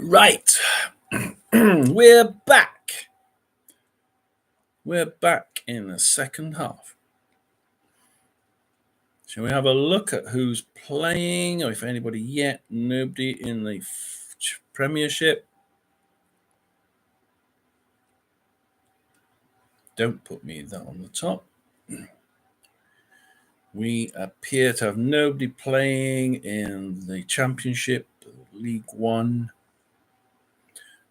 Right. We're back. We're back in the second half. Shall we have a look at who's playing, or if anybody yet? Nobody in the Premiership. Don't put me that on the top. We appear to have nobody playing in the Championship, League One.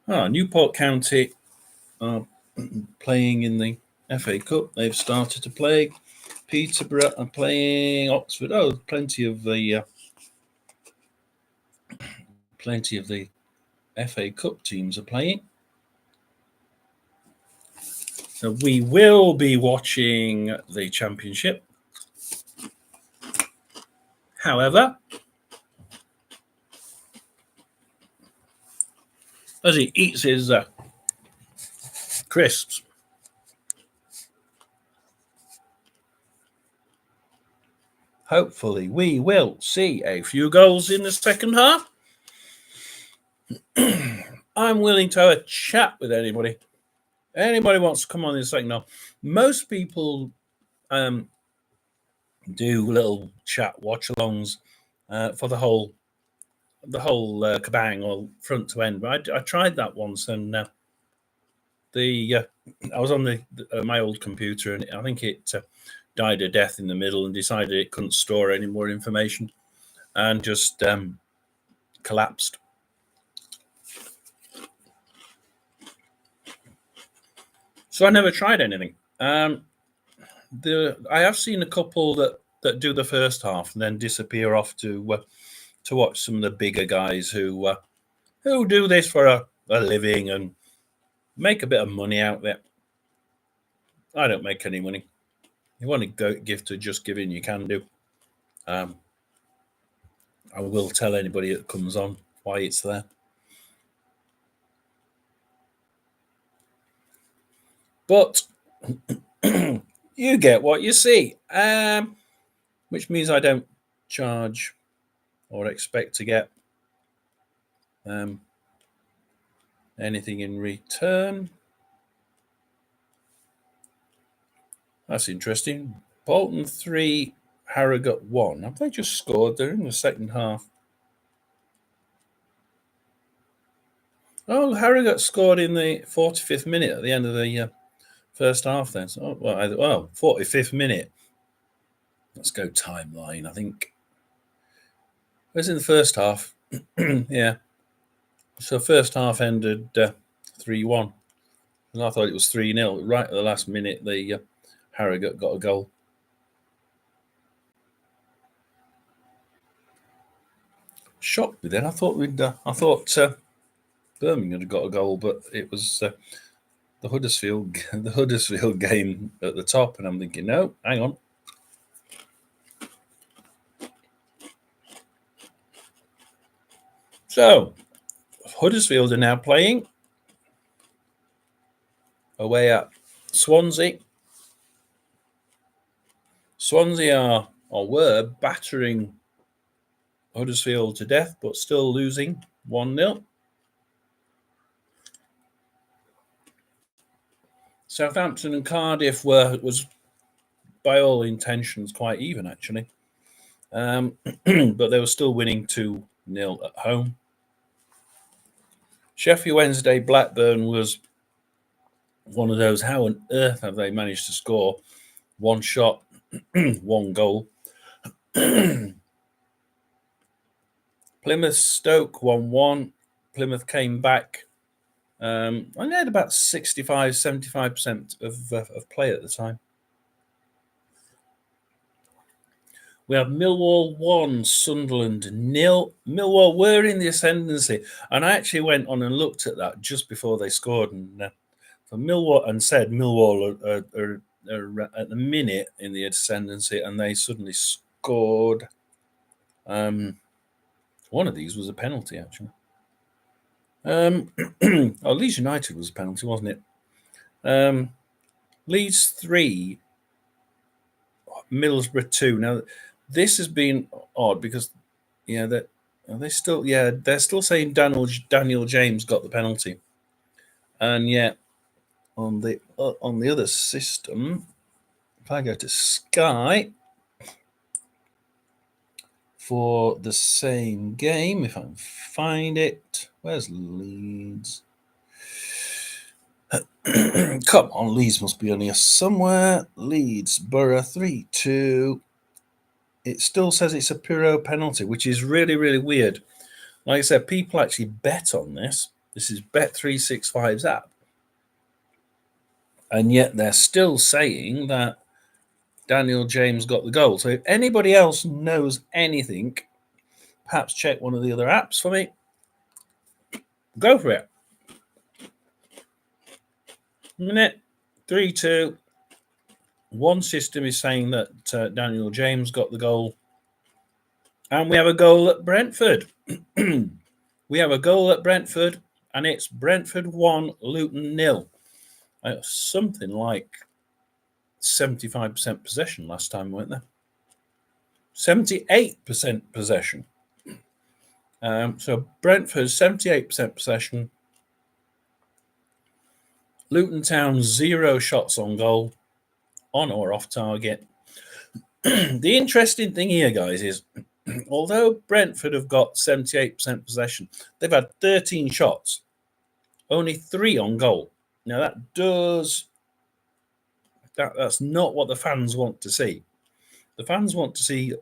Newport County are playing in the FA Cup. They've started to play. Peterborough are playing. Oxford. Oh, plenty of the FA Cup teams are playing. So we will be watching the Championship. However, as he eats his crisps, hopefully we will see a few goals in the second half. I'm willing to have a chat with anybody. Anybody wants to come on in the second half. Most people do little chat watch-alongs for the whole kabang or front to end. But I tried that once, and I was on my old computer, and I think it died a death in the middle and decided it couldn't store any more information, and just collapsed. So I never tried anything. I have seen a couple that do the first half and then disappear off to watch some of the bigger guys who do this for a living and make a bit of money out of it. I don't make any money. You want to give to Just Giving, you can do. I will tell anybody that comes on why it's there. But you get what you see, which means I don't charge or expect to get anything in return. That's interesting. Bolton 3, Harrogate 1. Have they just scored? They're in the second half. Oh, Harrogate scored in the 45th minute at the end of the first half then. So, 45th minute. Let's go timeline, I think. It was in the first half. Yeah. So first half ended 3-1. And I thought it was 3-0. Right at the last minute, the Harrogate got a goal. Shocked me then. I thought Birmingham had got a goal, but it was the Huddersfield game at the top, and I'm thinking, no, hang on. So Huddersfield are now playing away at Swansea. Swansea were battering Huddersfield to death, but still losing 1-0. Southampton and Cardiff was by all intentions quite even, actually. But they were still winning 2-0 at home. Sheffield Wednesday Blackburn was one of those, how on earth have they managed to score one shot, one goal? Plymouth Stoke 1-1. Plymouth came back. I had about 65-75% of play at the time. We have Millwall 1, Sunderland 0. Millwall were in the ascendancy, and I actually went on and looked at that just before they scored, and for Millwall, and said Millwall are at the minute in the ascendancy, and they suddenly scored. One of these was a penalty, actually. Leeds United was a penalty, wasn't it? Leeds 3, Middlesbrough 2. Now, this has been odd because, that Are they still? Yeah, they're still saying Daniel James got the penalty, and yet on the other system, if I go to Sky for the same game, if I can find it, where's Leeds? Come on, Leeds must be on here somewhere. Leeds Borough 3-2. It still says it's a Pirro penalty, which is really, really weird. Like I said, people actually bet on this. This is Bet365's app. And yet they're still saying that Daniel James got the goal. So if anybody else knows anything, perhaps check one of the other apps for me. Go for it. Minute 3-2. One system is saying that Daniel James got the goal. And we have a goal at Brentford. We have a goal at Brentford, and it's Brentford 1, Luton 0. Something like 75% possession last time, weren't there? 78% possession. So Brentford 78% possession. Luton Town 0 shots on goal, on or off target. The interesting thing here, guys, is although Brentford have got 78% possession, they've had 13 shots, only 3 on goal. Now that's not what the fans want to see. The fans want to see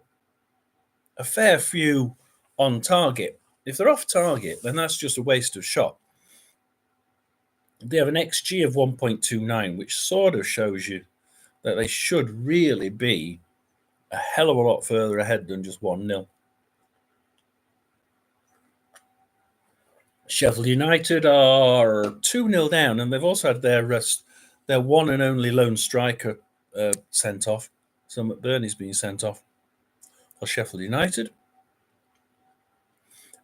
a fair few on target. If they're off target, then that's just a waste of shot. They have an XG of 1.29, which sort of shows you that they should really be a hell of a lot further ahead than just 1-0. Sheffield United are 2-0 down, and they've also had their one and only lone striker sent off. So McBurney's been sent off for Sheffield United.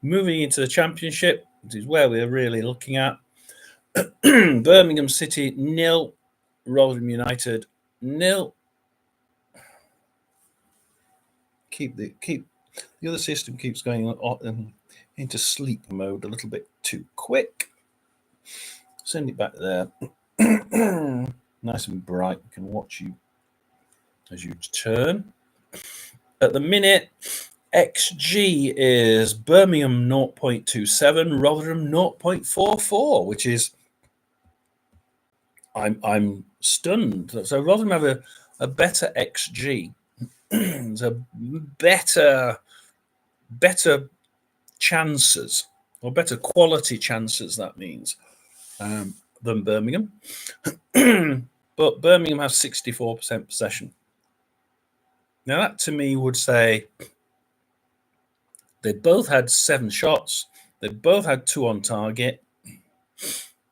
Moving into the Championship, which is where we're really looking at. Birmingham City 0, Rotherham United 0. The other system keeps going into sleep mode a little bit too quick. Send it back there. Nice and bright. We can watch you as you turn. At the minute, XG is Birmingham 0.27, Rotherham 0.44, which is I'm stunned. So Rotherham have a better XG. So better chances, or better quality chances, that means, than Birmingham. But Birmingham has 64% possession. Now that to me would say they both had 7 shots. They both had 2 on target.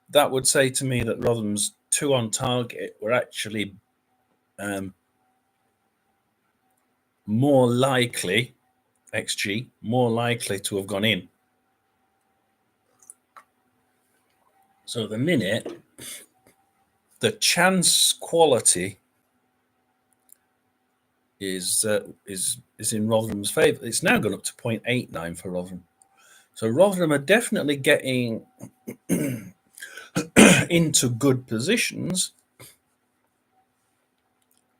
That would say to me that Rotherham's 2 on target were actually more likely, XG, more likely to have gone in. So at the minute, the chance quality is in Rotherham's favour. It's now gone up to 0.89 for Rotherham. So Rotherham are definitely getting into good positions,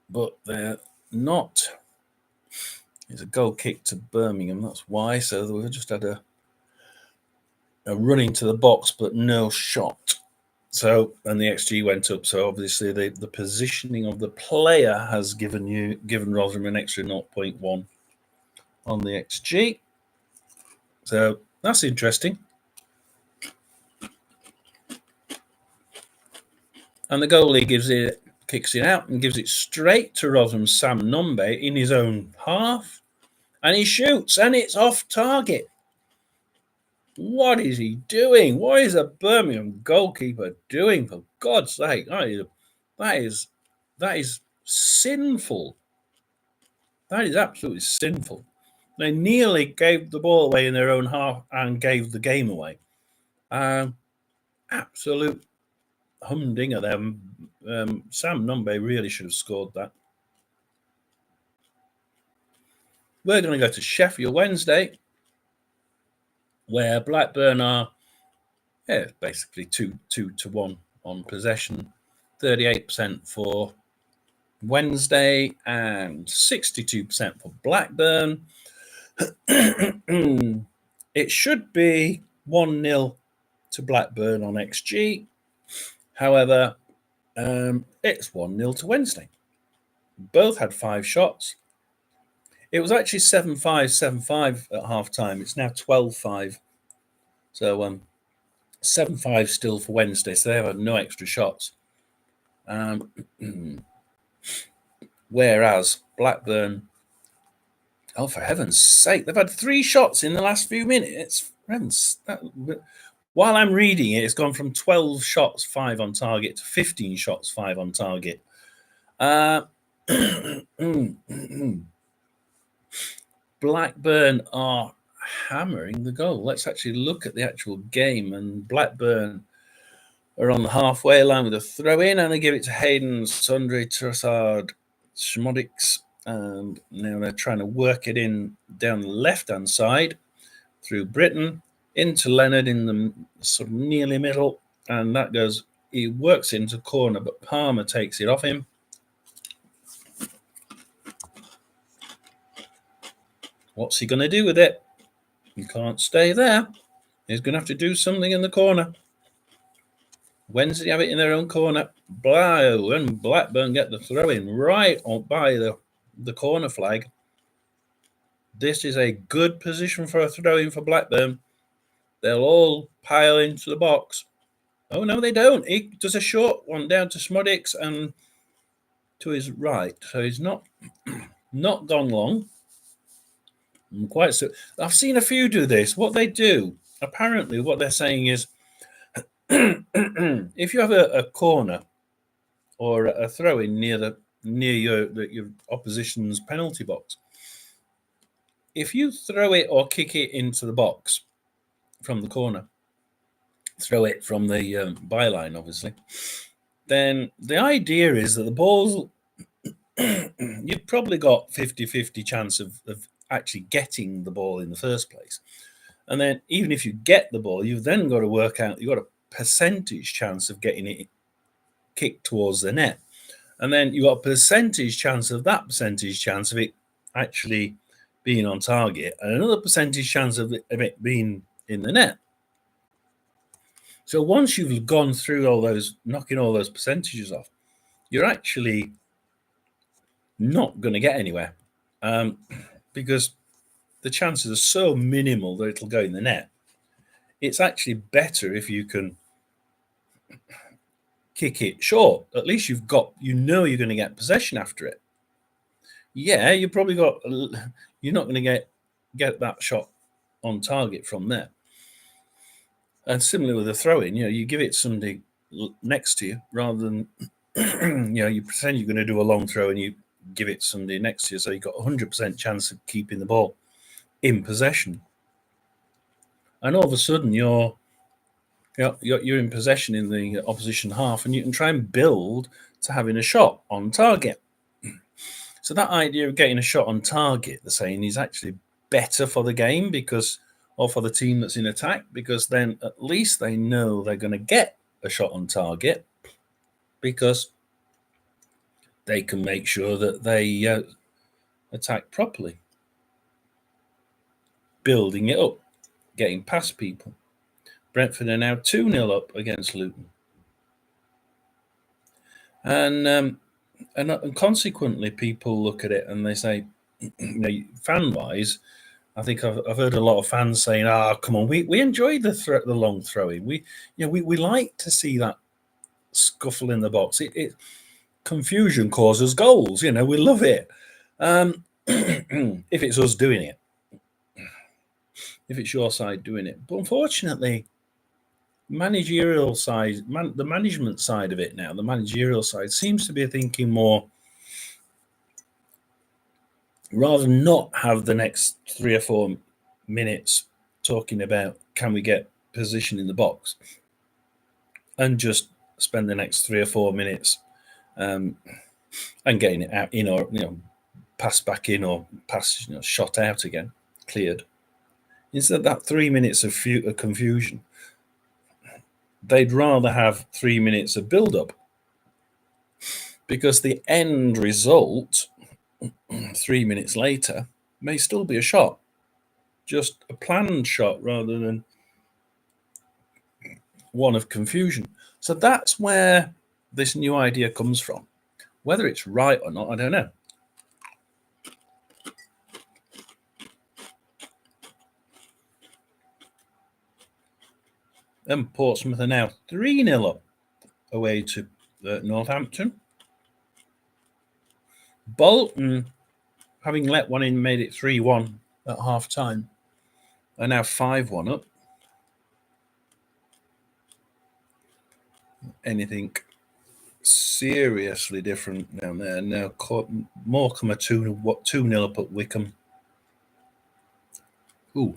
but they're not. It's a goal kick to Birmingham, that's why. So we've just had a run into the box, but no shot. So, and the XG went up. So obviously the positioning of the player has given Rotherham an extra 0.1 on the XG. So that's interesting. And the goalie kicks it out and gives it straight to Rotherham's Sam Nombe in his own half. And he shoots, and it's off target. What is he doing? What is a Birmingham goalkeeper doing, for God's sake? That is sinful. That is absolutely sinful. They nearly gave the ball away in their own half and gave the game away. Absolute humdinger there. Sam Nombe really should have scored that. We're going to go to Sheffield Wednesday. where Blackburn are basically 2-1 on possession, 38% for Wednesday and 62% for Blackburn. It should be 1-0 to Blackburn on XG. However, it's 1-0 to Wednesday. Both had 5 shots. It was actually 7-5, 7-5 at half time. It's now 12-5. So 7-5 still for Wednesday. So they have had no extra shots. Whereas Blackburn, oh, for heaven's sake, they've had 3 shots in the last few minutes. While I'm reading it, it's gone from 12 shots, 5 on target to 15 shots, 5 on target. Blackburn are hammering the goal. Let's actually look at the actual game. And Blackburn are on the halfway line with a throw in, and they give it to Hayden, Sundry, Trossard, Schmodics. And now they're trying to work it in down the left-hand side through Britain into Leonard in the sort of nearly middle. And that goes, he works into corner, but Palmer takes it off him. What's he going to do with it? He can't stay there. He's going to have to do something in the corner. Wednesday have it in their own corner. Blow, and Blackburn get the throw in right by the corner flag. This is a good position for a throw in for Blackburn. They'll all pile into the box. Oh, no, they don't. He does a short one down to Schmodics and to his right. So he's not gone long. Quite so. I've seen a few do this. What they do, apparently, what they're saying is, if you have a corner or a throw-in near your opposition's penalty box, if you throw it or kick it into the box from the corner, throw it from the byline, obviously, then the idea is that the ball's you've probably got 50-50 chance of actually getting the ball in the first place. And then even if you get the ball, you've then got to work out, you've got a percentage chance of getting it kicked towards the net. And then you've got a percentage chance of it actually being on target, and another percentage chance of it being in the net. So once you've gone through all those, knocking all those percentages off, you're actually not going to get anywhere. Because the chances are so minimal that it'll go in the net. It's actually better if you can kick it short. At least you're going to get possession after it. Yeah, you're not going to get that shot on target from there. And similarly with a throw-in, you give it somebody next to you rather than you pretend you're going to do a long throw and you give it somebody next to you, so you've got 100% chance of keeping the ball in possession. And all of a sudden you're in possession in the opposition half, and you can try and build to having a shot on target. So that idea of getting a shot on target, they're saying, is actually better for the game or for the team that's in attack, because then at least they know they're going to get a shot on target, because they can make sure that they attack properly, building it up, getting past people. Brentford are now 2-0 up against Luton. And consequently, people look at it and they say, fan-wise, I think I've heard a lot of fans saying, come on, we enjoy the long throwing. We like to see that scuffle in the box. Confusion causes goals. We love it. If it's us doing it, if it's your side doing it. But unfortunately, managerial side, the management side of it now, the managerial side seems to be thinking more, rather than not have the next 3 or 4 minutes talking about can we get position in the box, and just spend the next 3 or 4 minutes and getting it out in, or pass back in, or pass shot out again, cleared. Instead of that 3 minutes of confusion, they'd rather have 3 minutes of build-up, because the end result 3 minutes later may still be a shot, just a planned shot rather than one of confusion. So that's where this new idea comes from. Whether it's right or not, I don't know. And Portsmouth are now 3-0 up away to Northampton. Bolton, having let one in, made it 3-1 at half time, are now 5-1 up. Anything seriously different down there? Now, Morecambe are 2-0 up at Wickham. Ooh.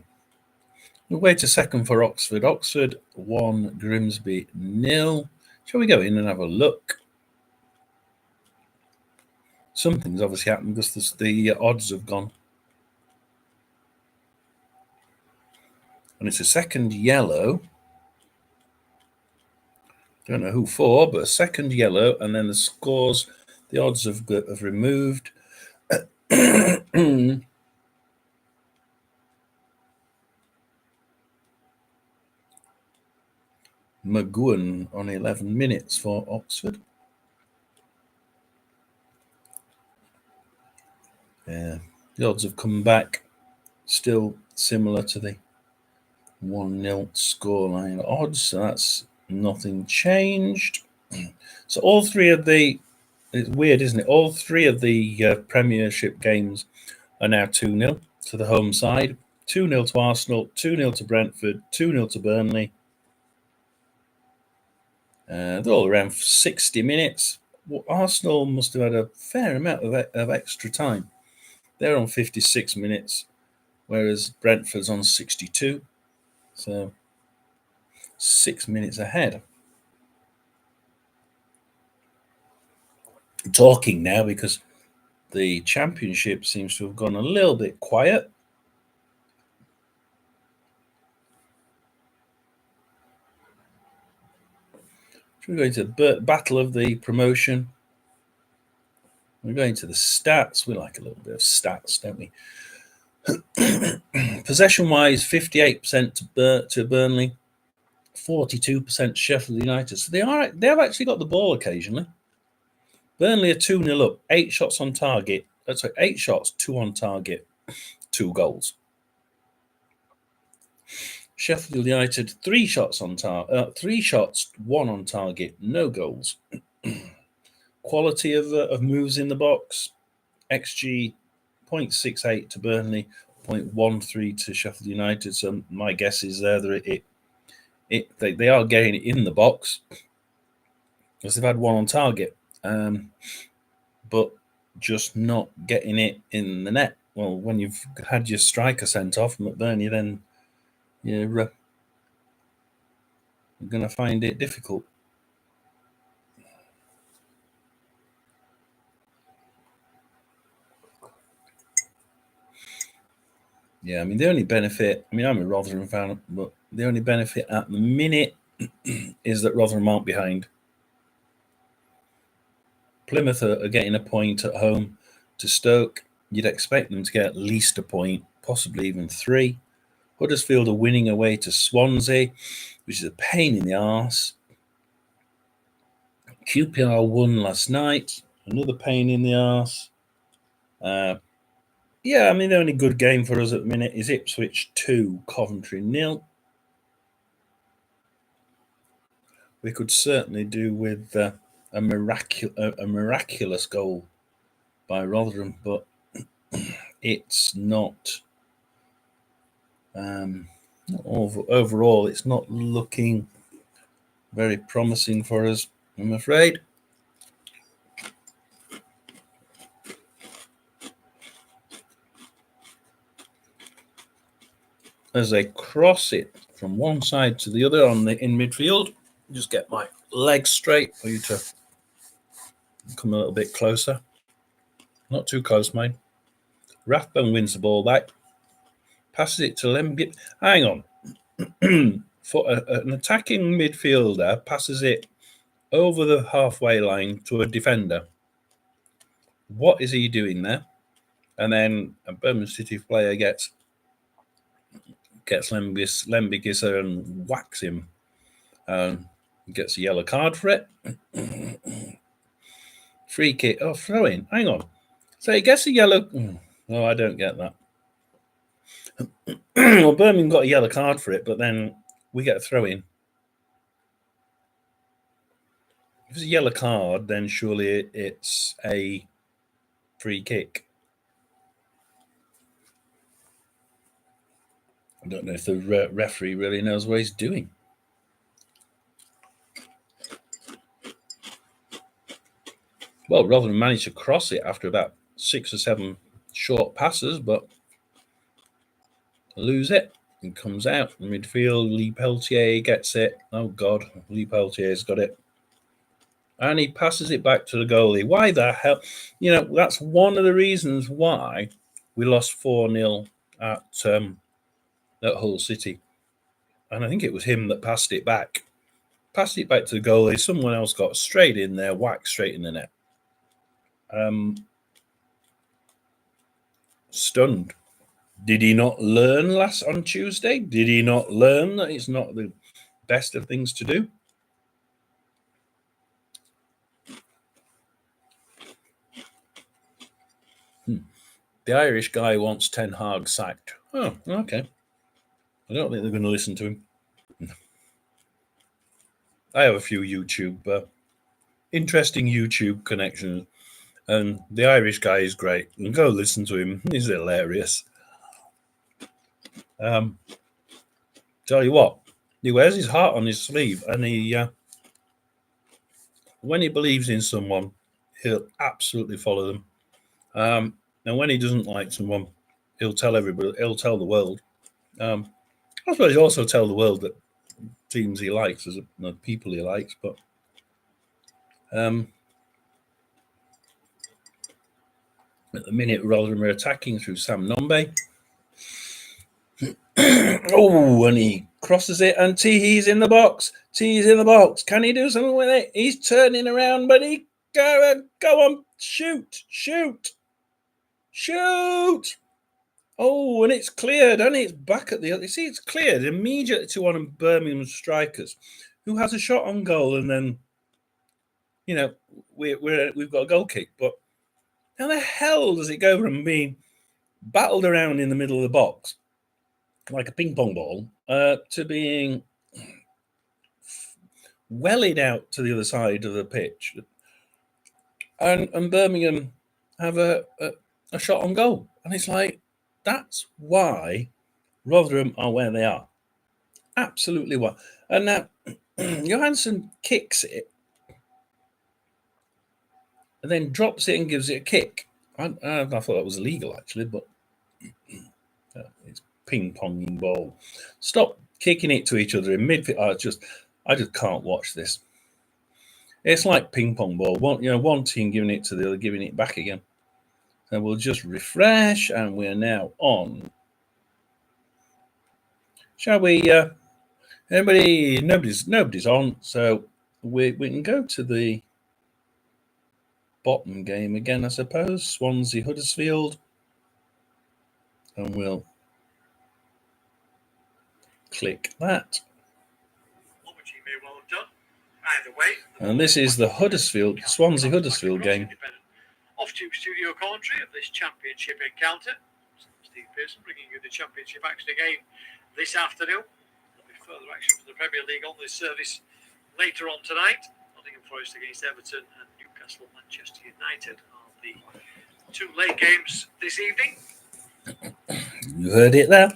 Away to second for Oxford. Oxford 1, Grimsby 0. Shall we go in and have a look? Something's obviously happened because the odds have gone. And it's a second yellow. Don't know who for, but a second yellow. And then the scores, the odds have removed. McGowan on 11 minutes for Oxford. Yeah, the odds have come back, still similar to the 1-0 scoreline odds, so that's nothing changed. So all three of the, it's weird, isn't it? All three of the Premiership games are now 2-0 to the home side. 2-0 to Arsenal, 2-0 to Brentford, 2-0 to Burnley. They're all around 60 minutes. Well, Arsenal must have had a fair amount of extra time. They're on 56 minutes, whereas Brentford's on 62. So 6 minutes ahead. I'm talking now because the Championship seems to have gone a little bit quiet. We're going to the battle of the promotion. We're going to the stats. We like a little bit of stats, don't we? Possession-wise, 58% to Burnley, 42% Sheffield United. So they have actually got the ball occasionally. Burnley are 2-0 up, 8 shots on target. That's right, 8 shots, 2 on target, 2 goals. Sheffield United, 3 shots on target, 3 shots, 1 on target, no goals. Quality of moves in the box, XG 0.68 to Burnley, 0.13 to Sheffield United. So my guess is there that they are getting it in the box because they've had 1 on target, but just not getting it in the net. Well, when you've had your striker sent off, McBurney, then you're going to find it difficult. Yeah, I mean, the only benefit, I'm a Rotherham fan, but the only benefit at the minute is that Rotherham aren't behind. Plymouth are getting a point at home to Stoke. You'd expect them to get at least a point, possibly even 3. Huddersfield are winning away to Swansea, which is a pain in the arse. QPR won last night, another pain in the arse. Yeah, the only good game for us at the minute is Ipswich 2, Coventry 0. We could certainly do with a miraculous goal by Rotherham, but it's not. Overall, it's not looking very promising for us, I'm afraid. As they cross it from one side to the other in midfield, just get my legs straight for you to come a little bit closer. Not too close, mate. Rathbone wins the ball back. Passes it to Lemby. Hang on. For an attacking midfielder, passes it over the halfway line to a defender. What is he doing there? And then a Birmingham City player gets Lembigisser and whacks him. Gets a yellow card for it. Free kick. Oh, throw in. Hang on. So he gets a yellow. Oh, I don't get that. Well, Birmingham got a yellow card for it, but then we get a throw in. If it's a yellow card, then surely it's a free kick. I don't know if the referee really knows what he's doing. Well, Rotherham managed to cross it after about 6 or 7 short passes, but lose it. It comes out in midfield. Lee Peltier gets it. Oh, God. Lee Peltier's got it. And he passes it back to the goalie. Why the hell? You know, that's one of the reasons why we lost 4-0 at Hull City. And I think it was him that passed it back. Passed it back to the goalie. Someone else got straight in there, whacked straight in the net. Stunned. Did he not learn on Tuesday? Did he not learn that it's not the best of things to do? The Irish guy wants Ten Hag sacked. Oh, okay. I don't think they're going to listen to him. I have a few interesting YouTube connections, and the Irish guy is great. And go listen to him. He's hilarious. Tell you what, he wears his heart on his sleeve, and when he believes in someone, he'll absolutely follow them. And when he doesn't like someone, he'll tell everybody. He'll tell the world. I suppose he'll also tell the world that teams he likes, the people he likes. But at the minute, Rotherham are attacking through Sam Nombe. Oh, and he crosses it, and Teehee's in the box. Teehee's in the box. Can he do something with it? He's turning around, but he go on, shoot. Oh, and it's cleared, and it's back at the other. You see, it's cleared immediately to one of Birmingham's strikers, who has a shot on goal, and then, you know, we've got a goal kick. But how the hell does it go from being battled around in the middle of the box like a ping pong ball to being wellied out to the other side of the pitch? And Birmingham have a shot on goal, and it's like, that's why Rotherham are where they are. Absolutely why. And now Johansson kicks it and then drops it and gives it a kick. I thought that was illegal, actually, but it's ping-ponging ball. Stop kicking it to each other in midfield. I just can't watch this. It's like ping-pong ball. One team giving it to the other, giving it back again. So we'll just refresh, and we're now on. Shall we? Nobody's on, so we can go to the bottom game again, I suppose. Swansea Huddersfield, and we'll click that. And this is the Swansea Huddersfield game. Off-tube studio commentary of this championship encounter. Steve Pearson bringing you the championship action again this afternoon. There'll be further action for the Premier League on this service later on tonight. Nottingham Forest against Everton and Newcastle Manchester United are the 2 late games this evening. You heard it there.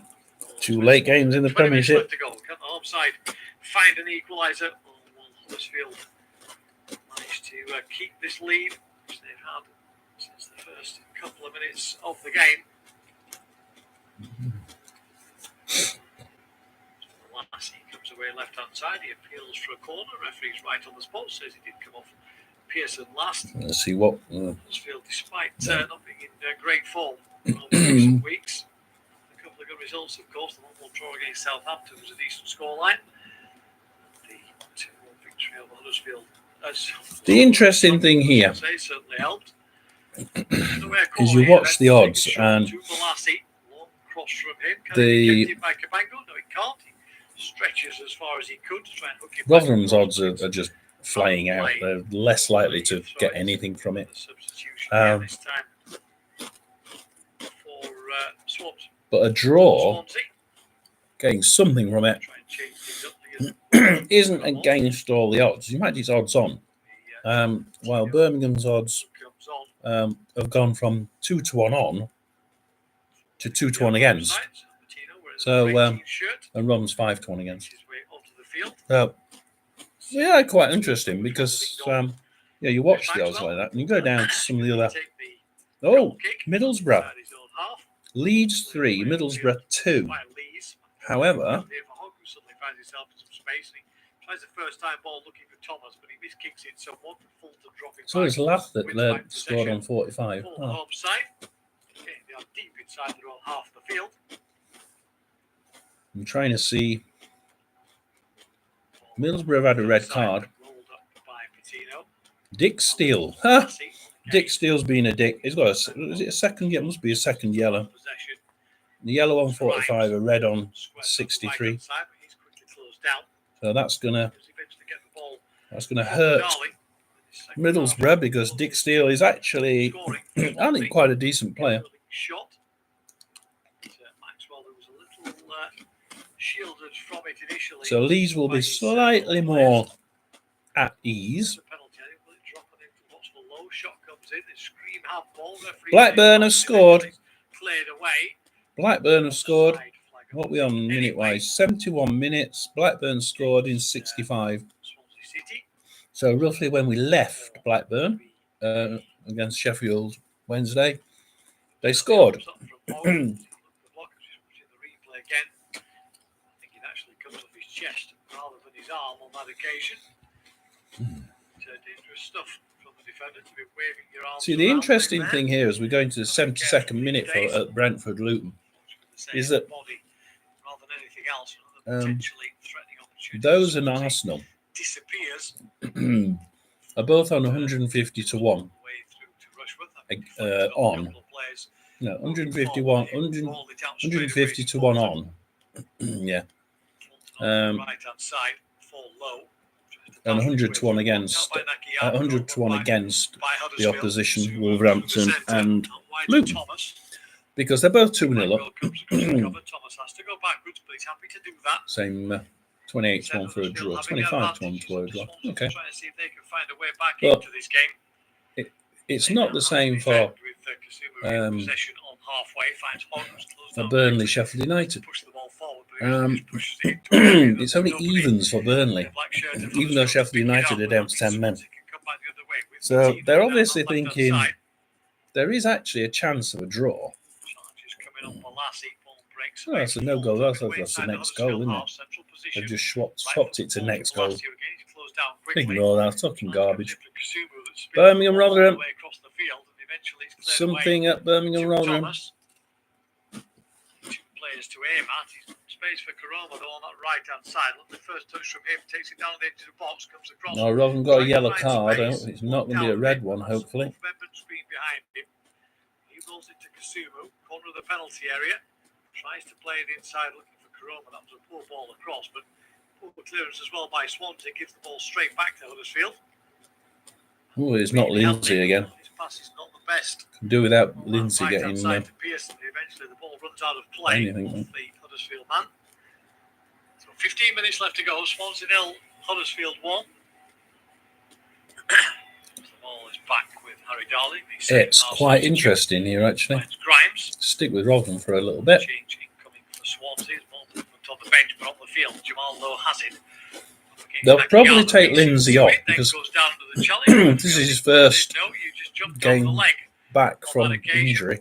2 late games in the Premiership. Left to go. Can the home side find an equaliser? Huddersfield managed to keep this lead, which they've had since the first couple of minutes of the game. Lassie comes away left-hand side. He appeals for a corner. Referee's right on the spot. Says he did come off Pearson last. Let's see what. Huddersfield, despite not being in great form over recent weeks, a couple of good results, of course. The 1-1 draw against Southampton was a decent scoreline. The 2-1 victory over Huddersfield. The interesting thing here certainly helped. is you watch the odds and the stretches as far as he could to try and hook it. Rotherham's odds are just flying out. They're less likely to get anything from it. But a draw, getting something from it, isn't against all the odds. You might these odds on. While Birmingham's odds have gone from 2-1 on to 2-1 against. So, and Rotherham's 5-1 against. Yeah, quite interesting because you watch the odds like that, and you go down to some of the other. Oh, Middlesbrough, Leeds 3, Middlesbrough 2. However, tries the first time ball looking for Thomas, but he miskicks it somewhat. Fulton dropping so it's Lath that scored on 45. Oh. Home side. Okay, they are deep inside their own half of the field. I'm trying to see. Middlesbrough have had a red card. Dick Steele. Huh? Dick Steele's been a dick. He's got is it a second? Yeah, it must be a second yellow. The yellow on 45, a red on 63. So that's gonna hurt Middlesbrough because Dick Steele is actually I think quite a decent player. So Leeds will be slightly more at ease. Blackburn have scored. Blackburn have scored. What are we on minute-wise? 71 minutes. Blackburn scored in 65. So roughly when we left Blackburn against Sheffield Wednesday, they scored. Chest rather than his arm on that occasion. Dangerous stuff from the defender to be waving your arms. See, the interesting thing here as we go into the 72nd minute at Brentford Luton is that those in Arsenal are both on 150 to 1 on. No, 151, 150 to 1 on. Yeah. And 100 to 1 against 100 to 1 against the opposition, Wolverhampton and Luton, because they're both 2-0 up. Same 28 to 1 for a draw, 25 to 1 for a draw. Okay, but it's not the same for Burnley, Sheffield United. It's only evens for Burnley, even though Sheffield United are down to 10 men. So they're obviously thinking there is actually a chance of a draw. Oh, that's a no goal. That's the next goal, isn't it? They've just swapped it to next goal. Ignore that, talking garbage. Birmingham Rotherham. Something at Birmingham Rotherham. Players to aim at. Space for Karoma though on that right hand side. Look, the first touch from him takes it down the edge of the box, comes across. No, Rotherham got a yellow card. It's not going to be a red one, hopefully. Behind him. He rolls it to Kasumu, corner of the penalty area. Tries to play it inside, looking for Karoma. That was a poor ball across, but poor clearance as well by Swansea. Gives the ball straight back to Huddersfield. Oh, it's not Lindsay again. His pass is not the best. Can do without Lindsay getting eventually the ball runs out of play off the Huddersfield man. So 15 minutes left to go. Swansea 0, Huddersfield 1. The ball is back with Harry Darley. It's quite interesting here, actually. Grimes. Stick with Rotherham for a little bit. Change incoming for Swansea. On the bench, but on the field, Jamal Lowe has it. They'll probably take Lindsay off because this is his first game back from injury.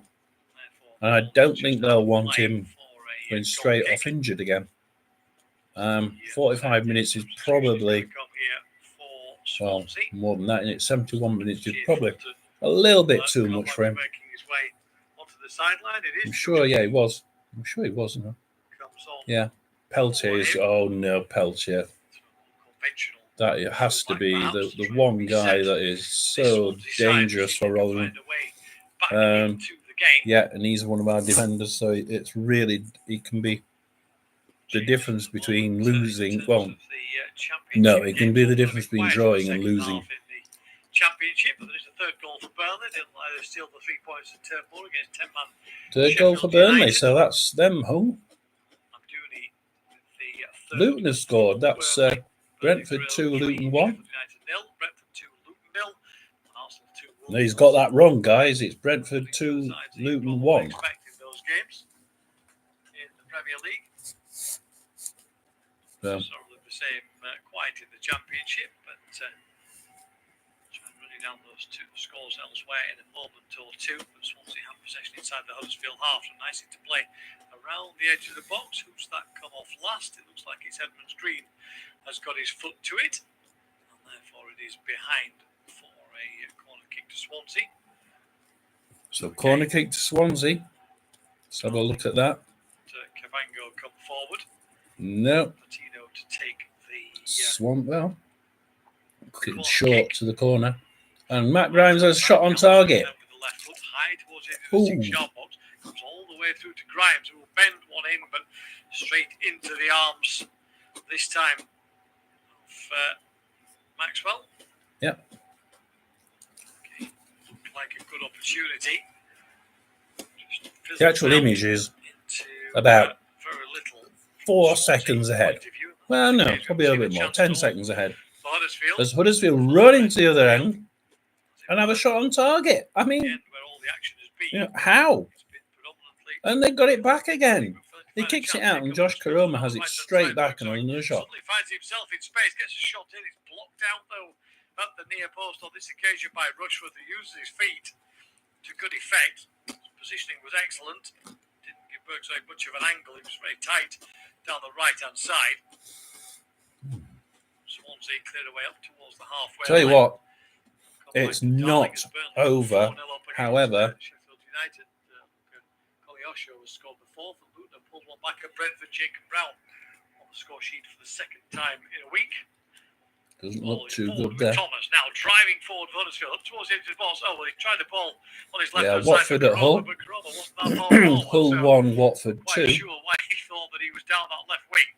And I don't think they'll want him going straight off injured again. 45 minutes is probably, well, more than that. And it's 71 minutes is probably a little bit too much for him. I'm sure, yeah, he was I'm sure he wasn't. Comes on. Yeah. Peltier is. Oh no, Peltier. Conventional. That it has to Fullback, be perhaps, the trying to one guy reset that is this so Swansea side, dangerous see if for they can Rotherham. find a way back into the game. Yeah, and he's one of our defenders, so it's really it can be the difference between losing. Well, no, it can be the difference between drawing and losing. Championship, but there is a third goal for Burnley. They'll either steal the 3 points in turn 4 against 10-man. Third goal for Burnley, so that's them home. Luton has scored. That's Brentford 2, Luton 1. No, he's got that wrong, guys. It's Brentford 2, Luton 1. Those games in the Premier League. So, Sort of the same, quite in the Championship, but running down those two scores elsewhere in a moment or two. But Swansea have possession inside the Huddersfield half, and nicely to play around the edge of the box. Who's that come off last? It looks like it's Edmonds Green has got his foot to it, and therefore it is behind for a corner kick to Swansea. So corner kick to Swansea. Let's have a look at that. Cavango come forward. No. Patino to take the Well, it's short to the corner. And Matt Grimes has a shot on target. with the left foot high towards the edge of the 6-yard box. Comes all the way through to Grimes, who will bend one in, but straight into the arms this time of Maxwell. Yep. Okay. Like a good opportunity. The actual image is about 4 seconds ahead. Well, no, probably a little bit more. 10 seconds ahead. As Huddersfield run into the other end and have a shot on target. I mean, how? And they got it back again. He kicks it out, and Josh Karoma has it straight back and another shot. Suddenly finds himself in space, gets a shot in. It's blocked out though at the near post on this occasion by Rushford, who uses his feet to good effect. His positioning was excellent. Didn't give Bergside much of an angle. He was very tight down the right-hand side. Swansea cleared away up towards the halfway. Tell you what, it's not over. However, Sheffield United, Kolyosho has scored the fourth, and Luton have pulled one back at Brentford. Jacob Brown on the score sheet for the second time in a week. doesn't look too good there. Thomas now driving forward for Huddersfield up towards the edge of the box. Oh, well, he tried the ball on his left Yeah, hand Watford side. at Hull. But Karoma wasn't that far forward, Hull so 1, Watford quite 2. sure why he thought that he was down that left wing.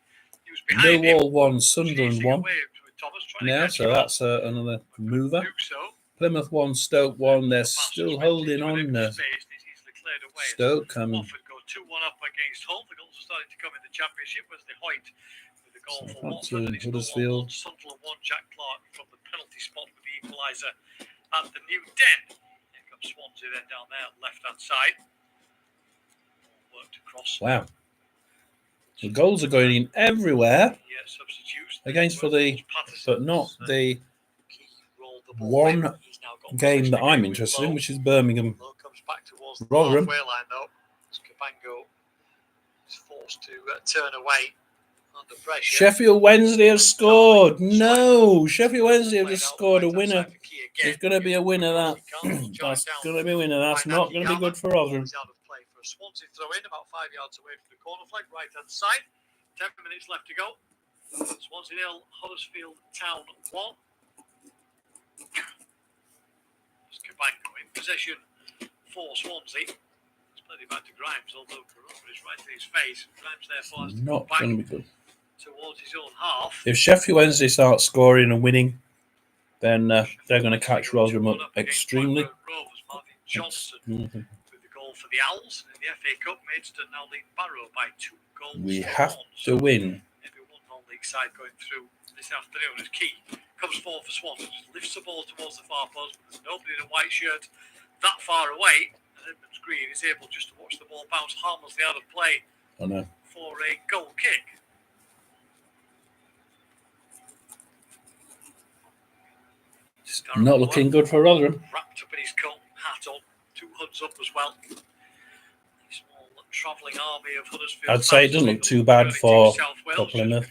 He was behind him. Millwall 1, Sunderland 1. Thomas, Yeah, so that's another mover. Plymouth 1, Stoke 1. They're still holding on. Stoke coming. Watford go 2-1 up against Hull. The goals are starting to come in the Championship as they Hoyt with the goal for Watford. And it's Huddersfield. Sunderland 1, Jack Clark from the penalty spot with the equaliser at the New Den. Here comes Swansea then down there left-hand side. Worked across. Wow. The goals are going in everywhere against for the, but not the one game that I'm interested in, which is Birmingham. Rotherham. Cavango is forced to turn away under pressure. Sheffield Wednesday have scored. No, Sheffield Wednesday have just scored a winner. It's going to be a winner. That's going to be a winner. That's not going to be good for Rotherham. Swansea throw in about 5 yards away from the corner flag, right hand side. 10 minutes left to go. Swansea 0, Huddersfield Town 1. Cavango in possession for Swansea. It's played it back to Grimes, although Karoma is right in his face. Grimes therefore has to go back going to be good towards his own half. If Sheffield Wednesday start scoring and winning, then they're going to catch Rotherham up extremely. Rovers, Martin Johnson with the goal for the Owls. In the FA Cup, Maidstone now lead Barrow by 2 goals. We have to win. Maybe one non-league side going through this afternoon is key. Comes forward for Swansea, just lifts the ball towards the far post. There's nobody in a white shirt that far away, and Edmonds Green is able just to watch the ball bounce harmlessly out of play for a goal kick. Not looking good for Rotherham. Wrapped up in his coat, hat on, 2 hoods up as well. A small travelling army of Huddersfield. I'd say it doesn't look too bad for Plymouth.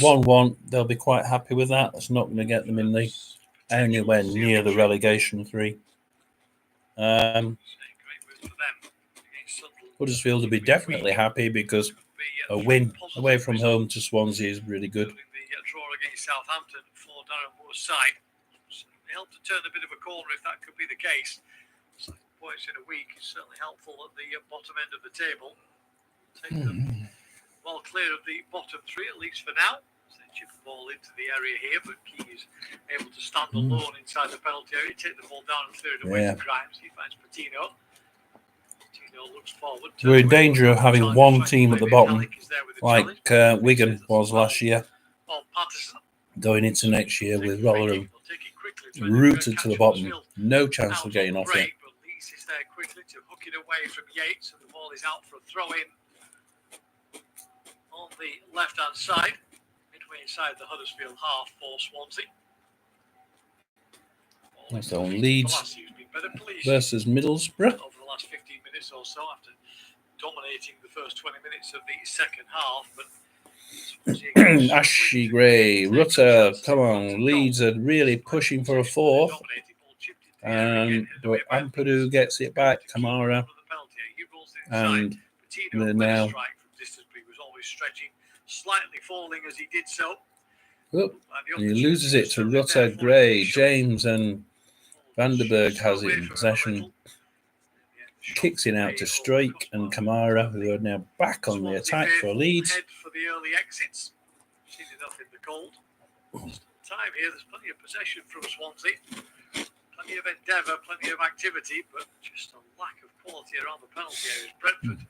1-1, they'll be quite happy with that. That's not going to get them in the anywhere near the relegation 3. Great move for them against Huddersfield will be definitely happy because a win away from home to Swansea is really good. The draw against Southampton for Darren Moore's side certainly helped to turn a bit of a corner if that could be the case. 7 points in a week is certainly helpful at the bottom end of the table. Take them well clear of the bottom three, at least for now. So they chip the ball into the area here, but Key is able to stand alone inside the penalty area, take the ball down and clear it away to Grimes. He finds Patino. Looks forward. We're in danger of having one team at the bottom, like Wigan was last year, going into next year with Rotherham rooted to the bottom. No chance of getting off it. But Lees is there quickly to hook it away from Yates, and the ball is out for a throw-in on the left-hand side, midway inside the Huddersfield half for Swansea. So Leeds versus Middlesbrough. Over the last 15 minutes or so, after dominating the first 20 minutes of the second half, but Ashley Gray, Rutter, come on, Leeds are really pushing for a fourth, and but Ampadu gets it back, Kamara, and they're now slightly falling as he did so. And he loses it to Rutter, Gray, James, and Vandenberg has it in possession. Kicks it out to Strake and Kamara, who are now back on the attack for Leeds. For the early exits. Seen enough in the cold. Time here, there's plenty of possession from Swansea. Plenty of endeavour, plenty of activity, but just a lack of quality around the penalty areas. Brentford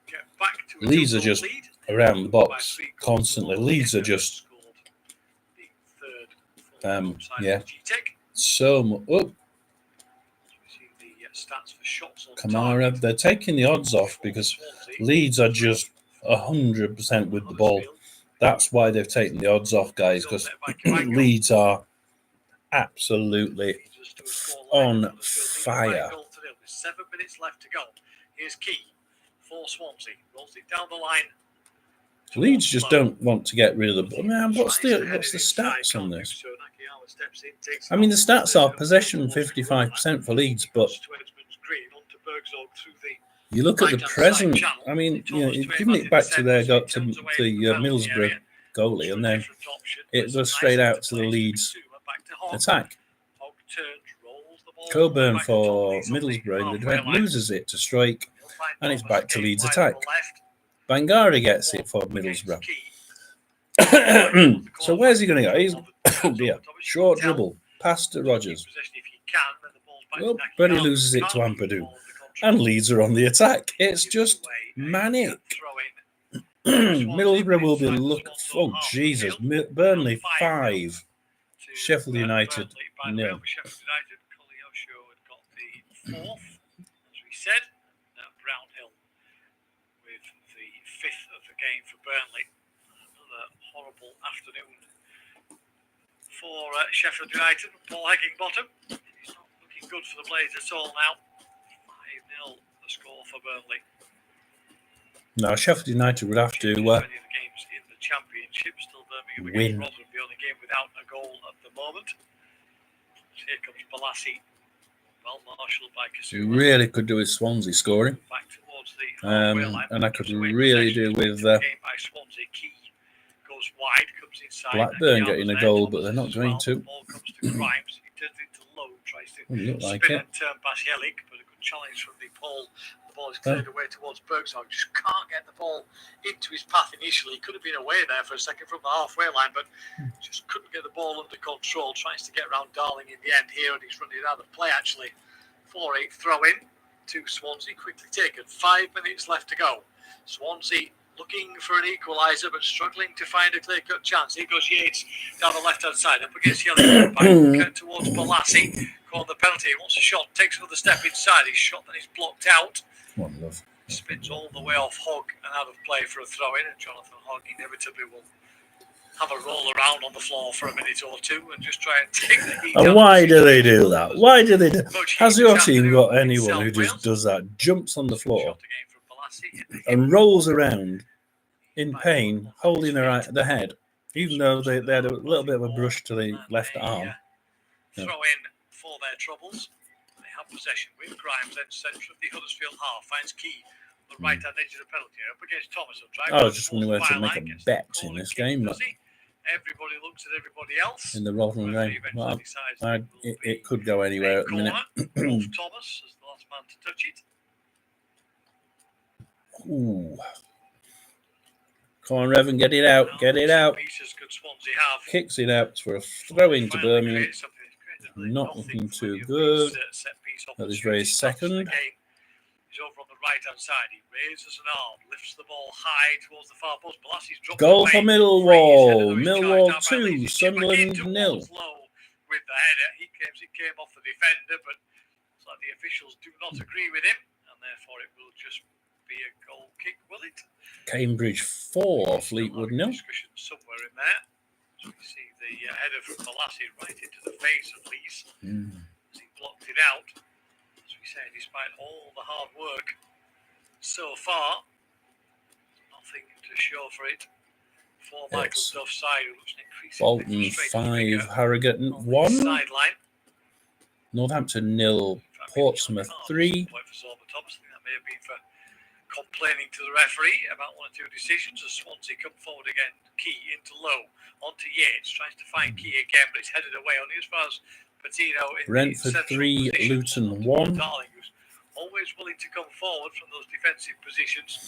get back to Leeds are just around the box constantly. Leeds are just so much. Oh, Kamara, they're taking the odds off because Leeds are just 100% with the ball. That's why they've taken the odds off, guys, because Leeds are absolutely on fire. 7 minutes left to go. Here's Key for Swansea. Rolls it down the line. Leeds just don't want to get rid of the ball. Man, what's the stats on this? I mean, the stats are possession 55% for Leeds, but you look at the present. I mean, you've given it back to the Middlesbrough goalie, and then it goes straight out to the Leeds attack. Coburn for Middlesbrough in the defence loses it to Strake, and it's back to Leeds attack. Bangara gets it for Middlesbrough. So where's he going to go? He's short dribble, pass to Rogers. Oh, but he loses it to Ampadu. And Leeds are on the attack. It's just manic. Middlesbrough will be looking. Oh, Jesus. Burnley 5. Sheffield United 0. Fourth, as we said, Brownhill with the fifth of the game for Burnley. Another horrible afternoon for Sheffield United. Paul Heckingbottom. He's not looking good for the Blades at all now. 5-0 the score for Burnley. No, Sheffield United would have to many of the games in the Championship. Still Birmingham against Rotherham, the only game without a goal at the moment. Here comes Balassi. Well marshalled by Kasuma. Really could do with Swansea scoring. Back towards the halfway line. And I could really do with by Swansea. Key goes wide, comes inside. Blackburn getting a goal, but they're not going to. Ball comes to Grimes. He turns it into low, tries to spin and turn past Yelik, but a good challenge from the Paul. The ball is cleared away towards Bergzog. Just can't get the ball into his path initially. He could have been away there for a second from the halfway line, but just couldn't get the ball under control. Tries to get around Darling in the end here, and he's running out of play actually. 4-8 throw in to Swansea, quickly taken. 5 minutes left to go. Swansea looking for an equaliser, but struggling to find a clear-cut chance. Here goes Yates down the left-hand side, up against Yelik, back towards Balassi. Called the penalty. He wants a shot, takes another step inside. His shot then is blocked out. One love. Spins all the way off Hogg and out of play for a throw-in, and Jonathan Hogg inevitably will have a roll around on the floor for a minute or two and just try and take the heat. And why do they do that? Why do they do? Has your team got anyone who just does that? Jumps on the floor and rolls around in pain, holding the head, even though they had a little bit of a brush to the left arm. Throw in for their troubles. They have possession with Grimes, then centre of the Huddersfield half, finds Key on the right-hand edge of the penalty area, up against Thomas. I was just wondering where to make a bet in this game, but everybody looks at everybody else. in the Rotherham game, well, it could go anywhere at the minute. Thomas is the last man to touch it. Ooh. Come on, Revan, get it out, get it out. Kicks it out for a throw into Birmingham. Not looking too good at this very second. He's over on the right-hand side. He raises an arm, lifts the ball high towards the far post. Bolassi's dropped goal for Millwall. Millwall 2, Sunderland 0. With the header, it came off the defender, but it's like the officials do not agree with him, and therefore it will just be a goal kick, will it? Cambridge 4, Fleetwood 0. Discussion somewhere in there. So we see the header from Bolassi right into the face of Lees as he blocked it out. As we say, despite all the hard work so far, nothing to show for it. For Michael Duff's side, who looks increasingly Bolton 5, Harrogate 1. Sideline. Northampton 0, Portsmouth 3. Point for Zorba Thomas. I think that may have been for complaining to the referee about one or two decisions as Swansea come forward again. Key into Low, onto Yates, tries to find Key again, but it's headed away only as far as Patino in Brentford 3, Luton 1. Darling, who's always willing to come forward from those defensive positions.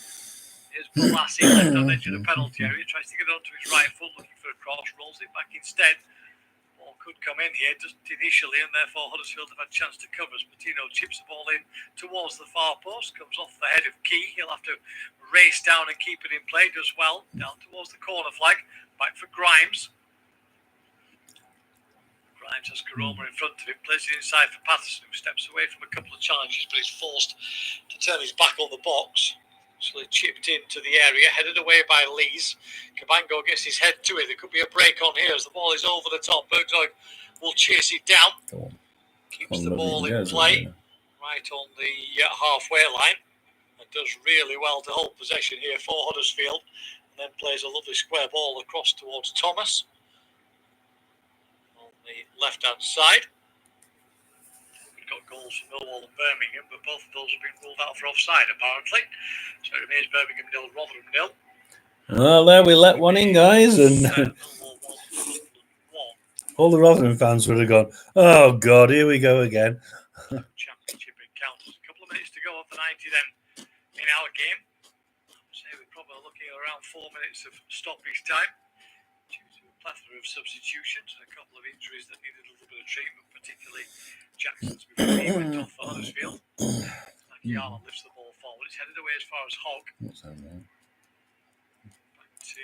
Here's Bolassi left on the edge of the penalty area, tries to get onto his right foot, looking for a cross, rolls it back instead. Ball could come in here, doesn't initially, and therefore Huddersfield have had a chance to cover as Patino chips the ball in towards the far post, comes off the head of Key. He'll have to race down and keep it in play, does well, down towards the corner flag, back for Grimes. Grimes has Karoma in front of him, plays it inside for Patterson, who steps away from a couple of challenges, but is forced to turn his back on the box. So they chipped into the area, headed away by Lees. Cabango gets his head to it. There could be a break on here as the ball is over the top. Bergzorg will chase it down. Keeps the ball in play right on the halfway line. And does really well to hold possession here for Huddersfield. And then plays a lovely square ball across towards Thomas on the left-hand side. Got goals from Millwall and Birmingham, but both of those have been ruled out for offside apparently. So it remains Birmingham 0, Rotherham 0. Well, there we let one in, guys, and all the Rotherham fans would have gone, "Oh God, here we go again." Championship encounters. A couple of minutes to go of the 90 then in our game. I would say we're probably looking at around 4 minutes of stoppage time due to a plethora of substitutions and a couple of injuries that needed a little bit of treatment, particularly Jackson's before he went off for Huddersfield. Yarman lifts the ball forward. It's headed away as far as Hogg. Back to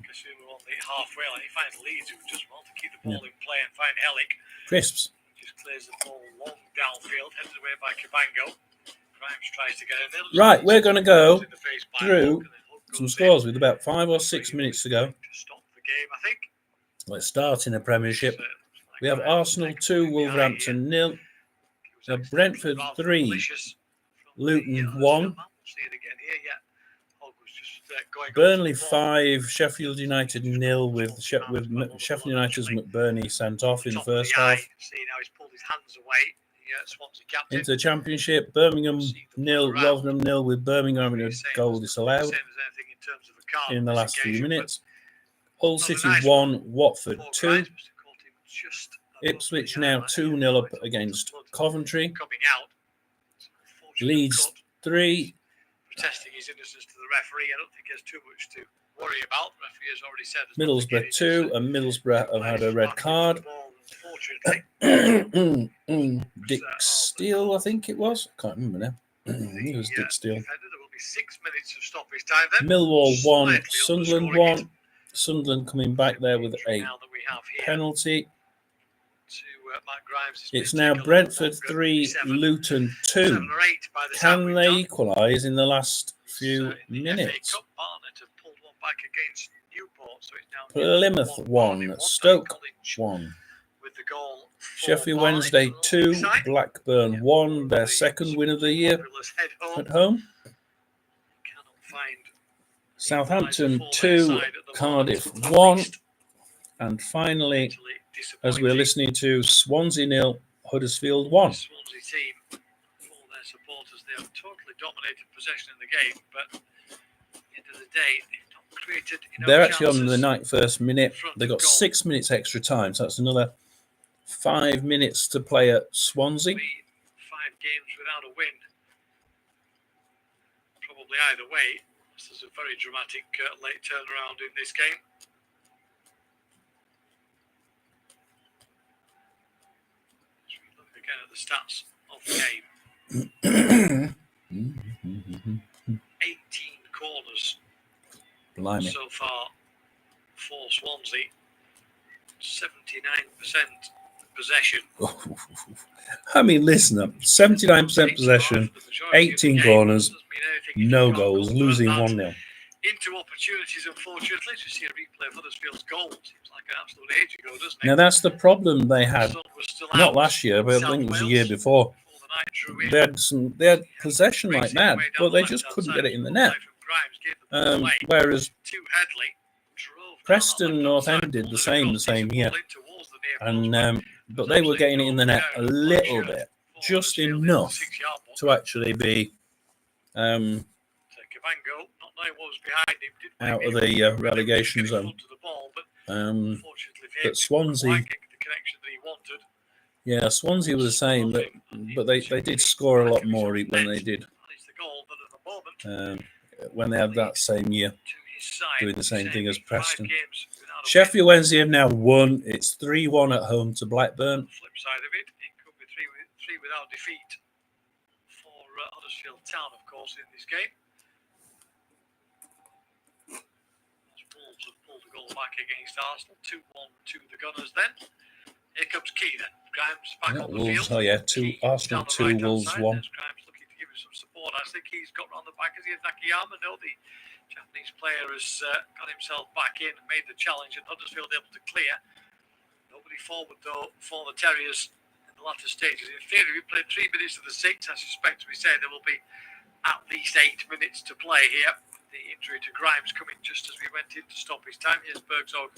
Kasumu on the halfway line. He finds Leeds, who does well to keep the ball in play, and find Hellick. Crisps. Just clears the ball long downfield, headed away by Cabango. Grimes tries to get in there. Right, we're going to go through some scores with about 5 or 6 minutes to go. To stop the game, I think. Let's start in the Premiership. We have Arsenal 2, Wolverhampton 0. We have Brentford 3, Luton 1. Burnley 5, Sheffield United 0 with Sheffield United's McBurney sent off in the first half. Into the Championship, Birmingham 0, Rotherham 0 with Birmingham having a goal disallowed in the last few minutes. Hull City 1, Watford 2. Ipswich now 2-0 up against Coventry. Leeds 3. Protesting his innocence to the referee. I don't think there's too much to worry about. The referee has already said Middlesbrough 2, and Middlesbrough have had a red card. Dick Steele, I think it was. I can't remember now. It was Dick Steele. There will be 6 minutes of stoppage time then. Millwall 1, Sunderland 1. Sunderland coming back there with a penalty. It's now Brentford 3, Luton 2. Can they equalise in the last few minutes? Plymouth 1, Stoke 1. Sheffield Wednesday 2, Blackburn 1. Their second win of the year at home. Southampton 2, Cardiff 1. And finally, as we're listening to, Swansea 0, Huddersfield 1. Swansea team, for their supporters, they have totally dominated possession in the game, but at the end of the day, they've not created enough They're actually on the chances 91st minute. front They of got goal. 6 minutes extra time, so that's another 5 minutes to play at Swansea. 5 games without a win. Probably either way. This is a very dramatic late turnaround in this game. As we look again at the stats of the game. 18 corners Blimey. so far for Swansea. 79% possession. I mean, listen up. 79% possession, 18 corners, no goals, losing 1-0. Into opportunities, unfortunately, to see a replay of Huddersfield's goal. Seems like an absolute age ago, doesn't it? Now, that's the problem they had, The sun was still not out last year, but I in think it was South the year Wales before. before the night drew in. They had possession like Racing mad, away down but the they left-hand just couldn't side get it of in the the net. from Grimes, gave the ball away Whereas to Headley, drove down Preston that North left-hand End did side, the ball same in year, towards the near post, and but they were getting it in the net a little bit, just enough to actually be Cavango, not knowing what was behind him, didn't out of make the it relegation in zone. front of the ball, but But unfortunately for him, Swansea, didn't quite get the connection that he wanted. yeah, Swansea was the same, but they did score a lot more when they did It's the goal, but at the moment, when they had that same year to his side, doing the same thing as five Preston. games without a win. Sheffield Wednesday have now won. It's 3-1 at home to Blackburn. Flip side of it, it could be three without defeat for Huddersfield Town, of course, in this game. Wolves have pulled the goal back against Arsenal, 2-1 to the Gunners. Then here comes Key. Then Grimes back on the Wolves, field. oh yeah, Key Arsenal down the 2, right-hand Wolves side. 1. There's Grimes looking to give him some support. I think he's got round the back as he has Nakayama. No, the Japanese player has got himself back in and made the challenge, and Huddersfield able to clear. Nobody forward though for the Terriers in the latter stages. In theory, we played 3 minutes of the 6. I suspect we say there will be at least 8 minutes to play here. The injury to Grimes coming just as we went in to stop his time. Here's Bergzog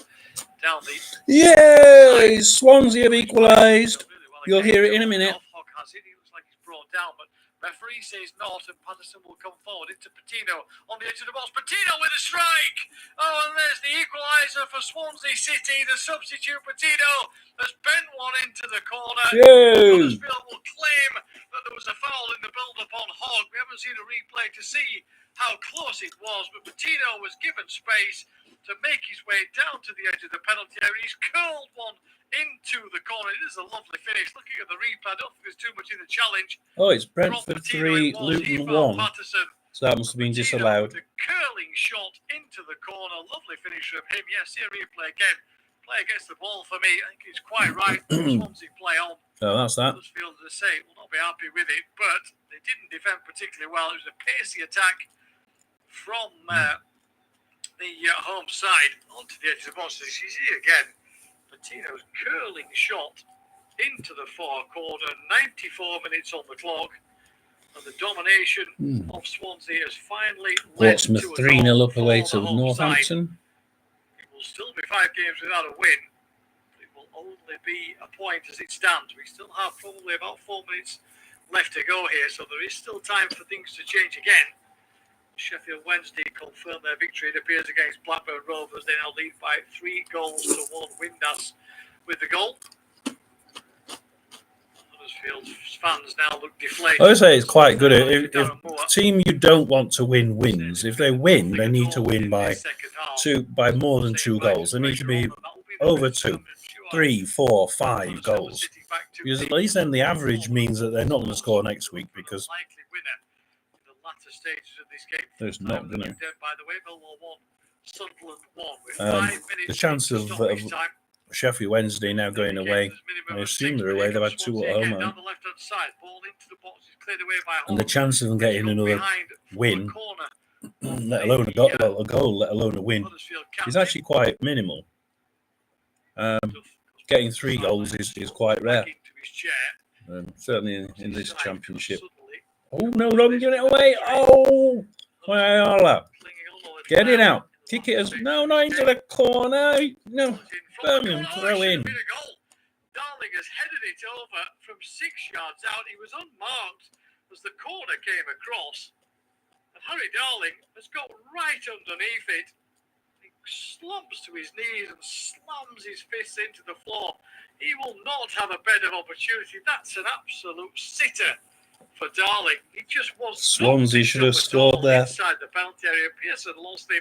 down the. Yay! Swansea have equalised. You'll hear it in a minute. Hogg has it. He looks like he's brought down, but referee says not, and Patterson will come forward into Patino on the edge of the box. Patino with a strike. Oh, and there's the equaliser for Swansea City. The substitute Patino has bent one into the corner. Yay! Huddersfield will claim that there was a foul in the build-up on Hogg. We haven't seen a replay to see how close it was, but Patino was given space to make his way down to the edge of the penalty area. He's curled one into the corner. It is a lovely finish. Looking at the replay, I don't think there's too much in the challenge. Oh, it's Brentford 3, Luton 1. So that must have been disallowed. The curling shot into the corner. Lovely finish from him. Yes, here replay again. Play against the ball for me. I think it's quite right. Swansea play on. Oh, that's that. Huddersfield, as I say, will not be happy with it, but they didn't defend particularly well. It was a pacey attack from the home side onto the edge of the box. You see again, Patino's curling shot into the far corner. 94 minutes on the clock, and the domination of Swansea has finally led to Portsmouth a 3-0 goal up away for to the home Northampton. side. It will still be 5 games without a win. It will only be a point as it stands. We still have probably about 4 minutes left to go here, so there is still time for things to change again. Sheffield Wednesday confirmed their victory, it appears, against Blackburn Rovers. They now lead by 3-1. Windass with the goal. Huddersfield fans now look deflated. I would say it's quite good. If a team you don't want to win wins, if they win, they need to win by more than 2 goals. They need to be over 2, 3, 4, 5 goals. Because at least then the average means that they're not going to score next week, because there's not going to. The chance of Sheffield Wednesday now going away, I assume they're away, they've had 2 at home, and the chance of them getting another win, let alone a goal, let alone a win, is actually quite minimal. Getting 3 goals is quite rare, certainly in this championship. Oh, no, Robin, get it away. Oh, Wayala. Get it out. Kick it as. No, not into the corner. No, Birmingham, throw in. Darling has headed it over from 6 yards out. He was unmarked as the corner came across. And Harry Darling has got right underneath it. He slumps to his knees and slams his fists into the floor. He will not have a better opportunity. That's an absolute sitter for Darling. He just was Swansea should have scored there inside the penalty area. Pearson lost him.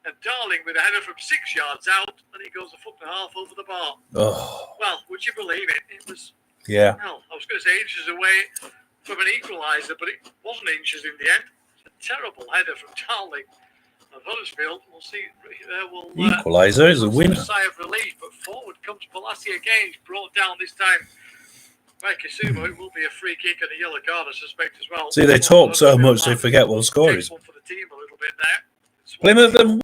And Darling with a header from 6 yards out, and he goes a foot and a half over the bar. Oh. Well, would you believe it? It was, yeah. Well, I was going to say inches away from an equaliser, but it wasn't inches in the end. It's a terrible header from Darling of Huddersfield. We'll see. Equaliser is a winner. Sigh of relief, but forward comes Balassi again. He's brought down this time by Kisumo. It will be a free kick and a yellow card, I suspect, as well. See, they talk so much they forget what the score is. One for the team a little bit there. Plymouth have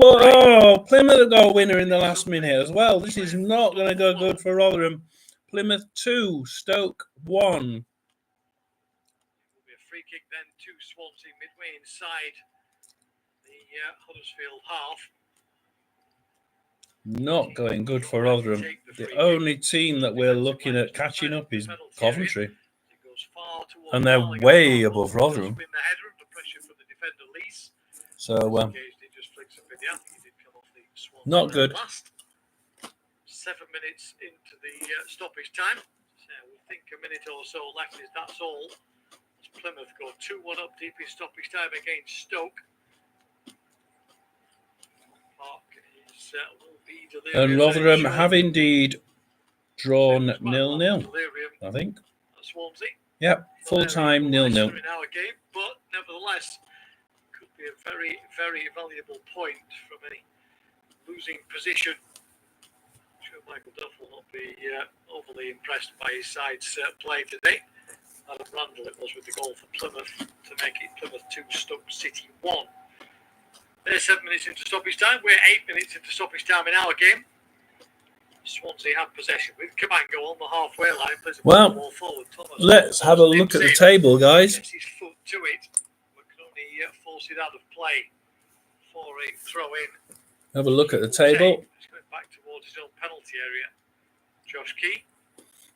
got a winner in the last minute as well. This is not going to go good for Rotherham. Plymouth 2, Stoke 1. It will be a free kick then to Swansea midway inside the Huddersfield half. Not going good for Rotherham. The only team that we're looking at catching up is Coventry. And they're way above Rotherham. So, not good. 7 minutes into the stoppage time. So we think a minute or so left. That's all. As Plymouth go 2-1 up deep in stoppage time against Stoke. Park is, will be and Rotherham have indeed drawn 0-0, I think. Swansea. Yep, full time 0-0. In our game, but nevertheless, could be a very, very valuable point from any losing position. I'm sure Michael Duff will not be overly impressed by his side's play today. Adam Randall it was with the goal for Plymouth to make it Plymouth 2, Stoke City 1. They're 7 minutes into stoppage time. We're 8 minutes into stoppage time in our game. Swansea have possession with Cabango on the halfway line. Well, let's have a look at the table, guys. Gets his foot to it, but can only force it out of play for a throw in. Have a look at the table. He's going back towards his own penalty area. Josh Key.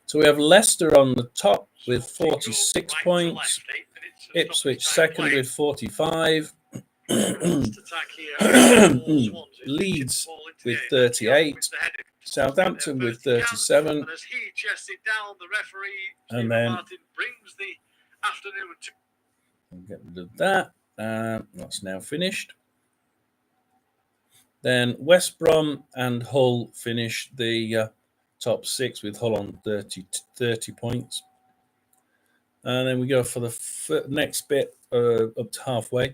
So we have Leicester on the top with 46 points. Ipswich second with 45. Leeds with 38. Southampton with 37. And as he chests it down, the referee, and then Martin, brings the afternoon to. We'll get rid of that. That's now finished. Then West Brom and Hull finish the top 6 with Hull on 30 points. And then we go for the next bit up to halfway.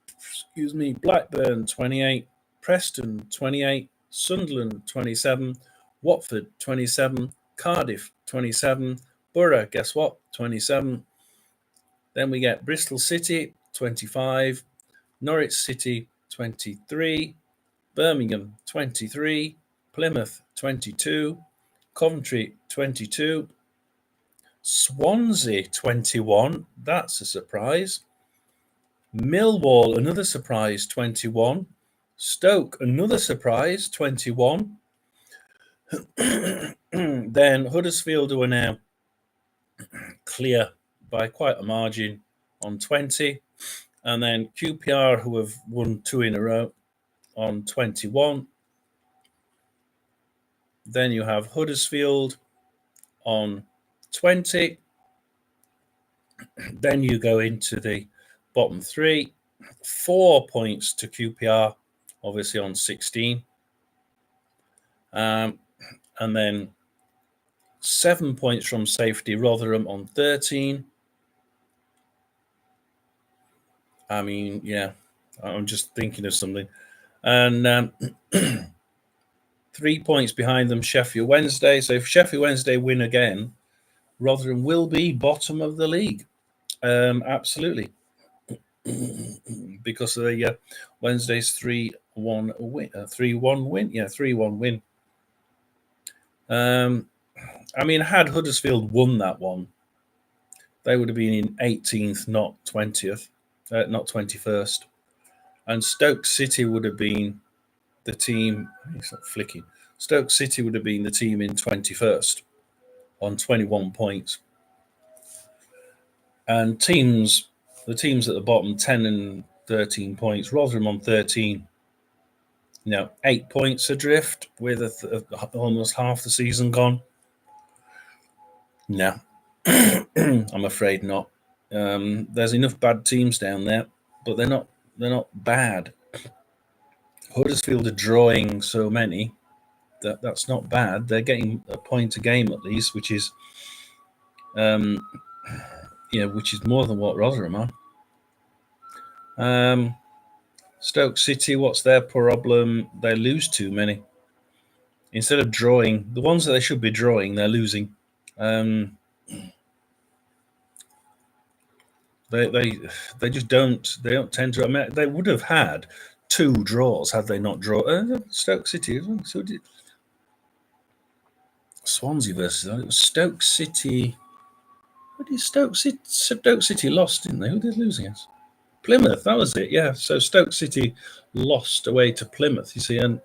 Excuse me. Blackburn 28, Preston 28, Sunderland 27, Watford 27, Cardiff 27, Borough, guess what? 27. Then we get Bristol City 25, Norwich City 23, Birmingham 23, Plymouth 22, Coventry 22, Swansea 21. That's a surprise. Millwall, another surprise, 21. Stoke, another surprise, 21. Then Huddersfield, who are now clear by quite a margin, on 20. And then QPR, who have won 2 in a row, on 21. Then you have Huddersfield on 20. Then you go into the bottom 3. 4 points to QPR, obviously on 16. And then 7 points from safety, Rotherham on 13. I mean, yeah, I'm just thinking of something. And 3 points behind them, Sheffield Wednesday. So if Sheffield Wednesday win again, Rotherham will be bottom of the league. Absolutely. Because of the Wednesday's 3-1 win. 3-1 win. Yeah, 3-1 win. I mean, had Huddersfield won that one, they would have been in 18th, not 20th. Not 21st. And Stoke City would have been the team. It's not flicking. Stoke City would have been the team in 21st. on 21 points. And the teams at the bottom, 10 and 13 points. Rotherham on 13. 8 points adrift with almost half the season gone. No, I'm afraid not. There's enough bad teams down there, but they're not bad. Huddersfield are drawing so many that's not bad. They're getting a point a game at least, which is which is more than what Rotherham are. Stoke City, what's their problem? They lose too many. Instead of drawing, the ones that they should be drawing, they're losing. They just don't tend to. I mean, they would have had 2 draws had they not drawn. Stoke City. So did Swansea versus Stoke City. Who did Stoke City lost, didn't they? Who did lose against? Plymouth. That was it. Yeah. So Stoke City lost away to Plymouth. You see, and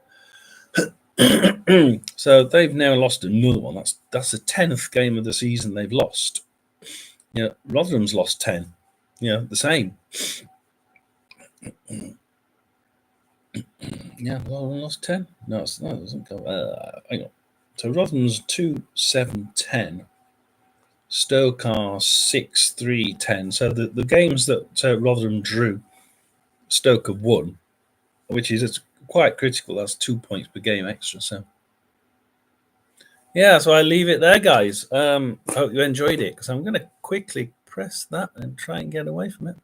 so they've now lost another one. That's the 10th game of the season they've lost. Rotherham's lost 10. The same. Rotherham lost 10. No, it doesn't go. Hang on. So Rotherham's 2-7-10. Stoke are 6-3-10. So the games that Rotherham drew, Stoke have won, which is quite critical. That's 2 points per game extra. So so I leave it there, guys. Hope you enjoyed it, because I'm going to quickly press that and try and get away from it.